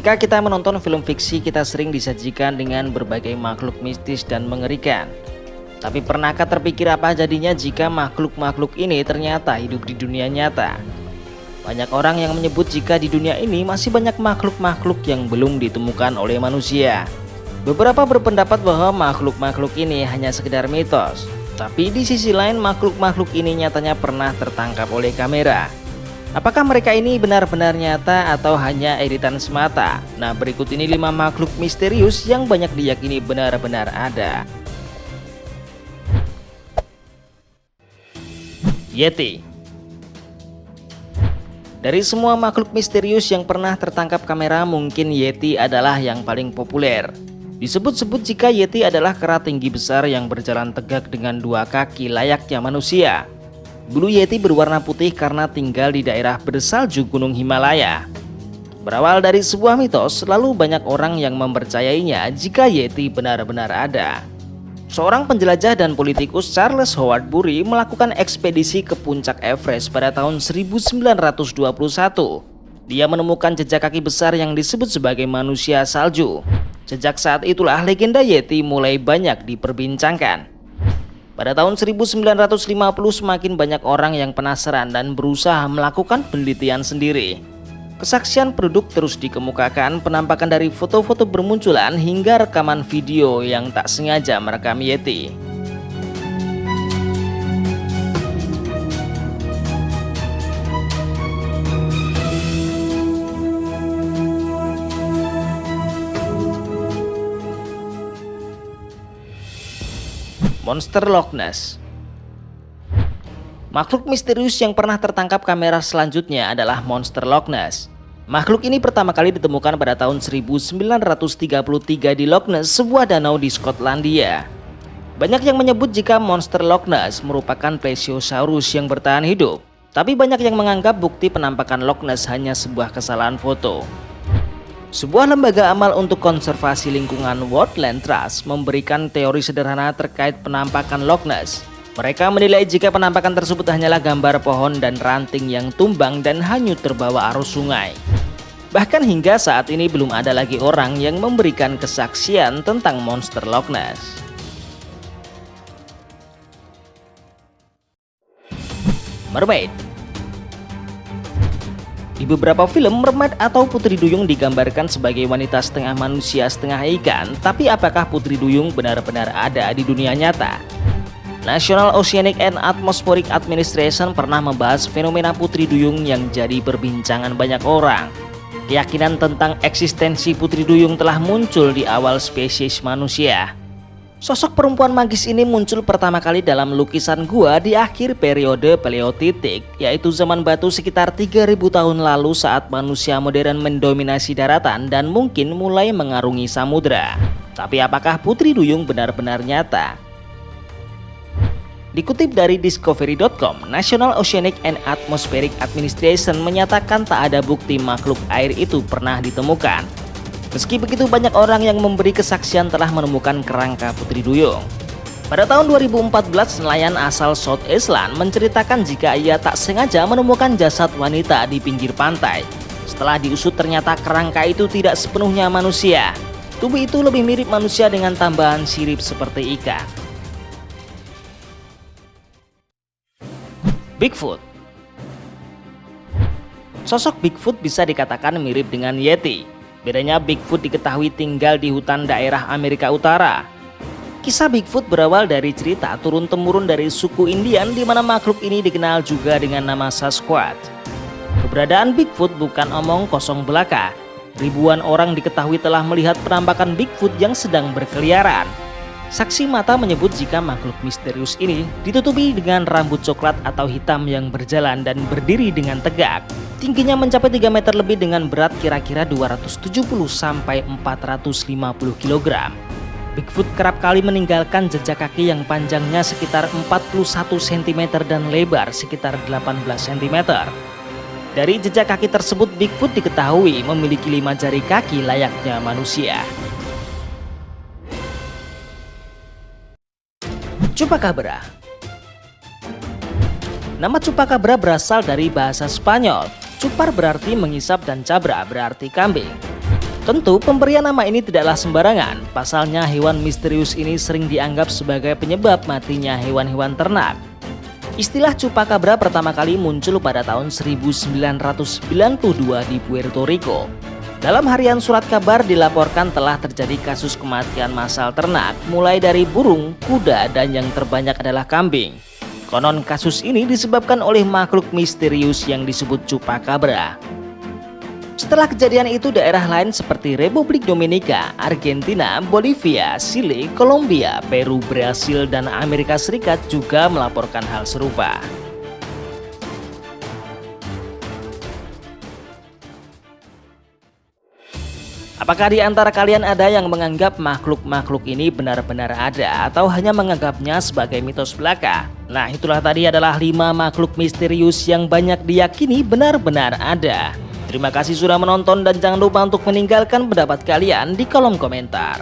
Ketika kita menonton film fiksi, kita sering disajikan dengan berbagai makhluk mistis dan mengerikan. Tapi pernahkah terpikir apa jadinya jika makhluk-makhluk ini ternyata hidup di dunia nyata? Banyak orang yang menyebut jika di dunia ini masih banyak makhluk-makhluk yang belum ditemukan oleh manusia. Beberapa berpendapat bahwa makhluk-makhluk ini hanya sekedar mitos. Tapi di sisi lain, makhluk-makhluk ini nyatanya pernah tertangkap oleh kamera. Apakah mereka ini benar-benar nyata atau hanya editan semata? Nah, berikut ini 5 makhluk misterius yang banyak diyakini benar-benar ada. Yeti. Dari semua makhluk misterius yang pernah tertangkap kamera, mungkin Yeti adalah yang paling populer. Disebut-sebut jika Yeti adalah kera tinggi besar yang berjalan tegak dengan 2 kaki layaknya manusia. Bulu Yeti berwarna putih karena tinggal di daerah bersalju Gunung Himalaya. Berawal dari sebuah mitos, lalu banyak orang yang mempercayainya jika Yeti benar-benar ada. Seorang penjelajah dan politikus, Charles Howard Bury, melakukan ekspedisi ke puncak Everest pada tahun 1921. Dia menemukan jejak kaki besar yang disebut sebagai manusia salju. Sejak saat itulah legenda Yeti mulai banyak diperbincangkan. Pada tahun 1950 semakin banyak orang yang penasaran dan berusaha melakukan penelitian sendiri. Kesaksian penduduk terus dikemukakan, penampakan dari foto-foto bermunculan hingga rekaman video yang tak sengaja merekam Yeti. Monster Loch Ness. Makhluk misterius yang pernah tertangkap kamera selanjutnya adalah monster Loch Ness. Makhluk ini pertama kali ditemukan pada tahun 1933 di Loch Ness, sebuah danau di Skotlandia. Banyak yang menyebut jika monster Loch Ness merupakan plesiosaurus yang bertahan hidup. Tapi banyak yang menganggap bukti penampakan Loch Ness hanya sebuah kesalahan foto. Sebuah lembaga amal untuk konservasi lingkungan, World Land Trust, memberikan teori sederhana terkait penampakan Loch Ness. Mereka menilai jika penampakan tersebut hanyalah gambar pohon dan ranting yang tumbang dan hanyut terbawa arus sungai. Bahkan hingga saat ini belum ada lagi orang yang memberikan kesaksian tentang monster Loch Ness. Mermaid. Di beberapa film, mermaid atau putri duyung digambarkan sebagai wanita setengah manusia setengah ikan. Tapi apakah putri duyung benar-benar ada di dunia nyata? National Oceanic and Atmospheric Administration pernah membahas fenomena putri duyung yang jadi perbincangan banyak orang. Keyakinan tentang eksistensi putri duyung telah muncul di awal spesies manusia. Sosok perempuan magis ini muncul pertama kali dalam lukisan gua di akhir periode Paleolitik, yaitu zaman batu sekitar 3000 tahun lalu saat manusia modern mendominasi daratan dan mungkin mulai mengarungi samudra. Tapi apakah putri duyung benar-benar nyata? Dikutip dari Discovery.com, National Oceanic and Atmospheric Administration menyatakan tak ada bukti makhluk air itu pernah ditemukan. Meski begitu, banyak orang yang memberi kesaksian telah menemukan kerangka putri duyung. Pada tahun 2014, nelayan asal South Island menceritakan jika ia tak sengaja menemukan jasad wanita di pinggir pantai. Setelah diusut, ternyata kerangka itu tidak sepenuhnya manusia. Tubuh itu lebih mirip manusia dengan tambahan sirip seperti ikan. Bigfoot. Sosok Bigfoot bisa dikatakan mirip dengan Yeti. Bedanya, Bigfoot diketahui tinggal di hutan daerah Amerika Utara. Kisah Bigfoot berawal dari cerita turun-temurun dari suku Indian, di mana makhluk ini dikenal juga dengan nama Sasquatch. Keberadaan Bigfoot bukan omong kosong belaka. Ribuan orang diketahui telah melihat penampakan Bigfoot yang sedang berkeliaran. Saksi mata menyebut jika makhluk misterius ini ditutupi dengan rambut coklat atau hitam yang berjalan dan berdiri dengan tegak. Tingginya mencapai 3 meter lebih dengan berat kira-kira 270 sampai 450 kg. Bigfoot kerap kali meninggalkan jejak kaki yang panjangnya sekitar 41 cm dan lebar sekitar 18 cm. Dari jejak kaki tersebut, Bigfoot diketahui memiliki 5 jari kaki layaknya manusia. Chupacabra. Nama Chupacabra berasal dari bahasa Spanyol. Chupar berarti mengisap dan cabra berarti kambing. Tentu pemberian nama ini tidaklah sembarangan, pasalnya hewan misterius ini sering dianggap sebagai penyebab matinya hewan-hewan ternak. Istilah Chupacabra pertama kali muncul pada tahun 1992 di Puerto Rico. Dalam harian surat kabar dilaporkan telah terjadi kasus kematian massal ternak, mulai dari burung, kuda, dan yang terbanyak adalah kambing. Konon kasus ini disebabkan oleh makhluk misterius yang disebut Chupacabra. Setelah kejadian itu, daerah lain seperti Republik Dominika, Argentina, Bolivia, Chili, Kolombia, Peru, Brasil, dan Amerika Serikat juga melaporkan hal serupa. Apakah di antara kalian ada yang menganggap makhluk-makhluk ini benar-benar ada atau hanya menganggapnya sebagai mitos belaka? Nah, itulah tadi adalah 5 makhluk misterius yang banyak diyakini benar-benar ada. Terima kasih sudah menonton dan jangan lupa untuk meninggalkan pendapat kalian di kolom komentar.